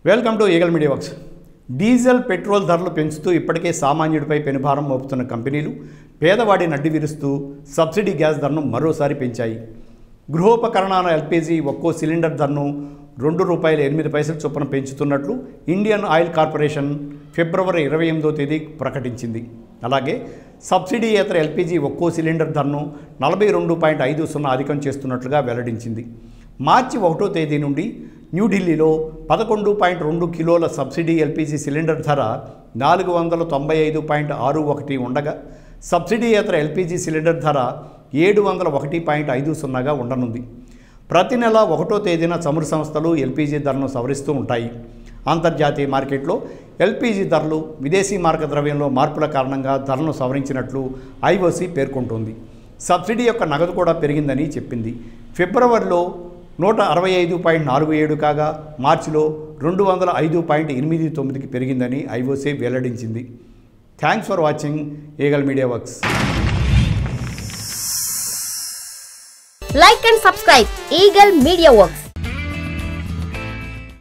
Welcome to eagle media works. Diesel petrol ధరలు పెంచుతూ ఇప్పటికే సామాన్యుడిపై పెనుభారం మోపుతున్న కంపెనీలు పేదవాడి నడ్డి విరుస్తూ సబ్సిడీ గ్యాస్ ధరను మరోసారి పెంచాయి. గృహోపకరణాల ఎల్పీజీ ఒక్కో సిలిండర్ ధరను ₹2.08 చొప్పున పెంచుతున్నట్లు ఇండియన్ ఆయిల్ కార్పొరేషన్ ఫిబ్రవరి 28వ తేదీ ప్రకటించింది. అలాగే సబ్సిడీయేతర ఎల్పీజీ ఒక్కో సిలిండర్ ధరను ₹42.50 అధికం చేస్తున్నట్లుగా వెల్లడించింది. మార్చి 1వ తేదీ నుండి న్యూఢిల్లీలో 11.2 కిలోల సబ్సిడీ ఎల్పీజీ సిలిండర్ ధర $495.61 ఉండగా సబ్సిడీయేతర ఎల్పీజీ సిలిండర్ ధర $701.50గా ఉండనుంది. ప్రతి నెల 1వ తేదీన చమురు సంస్థలు ఎల్పీజీ ధరను సవరిస్తూ ఉంటాయి. అంతర్జాతీయ మార్కెట్లో ఎల్పీజీ ధరలు విదేశీ మారక ద్రవ్యంలో మార్పుల కారణంగా ధరలను సవరించినట్లు ఐఓసీ పేర్కొంటోంది. సబ్సిడీ యొక్క నగదు కూడా పెరిగిందని చెప్పింది. ఫిబ్రవరిలో 165.47 కాగా మార్చిలో 205.89కి పెరిగిందని ఐఓసీ వెల్లడించింది. Thanks for watching eagle media works. Like and subscribe Eagle Media Works.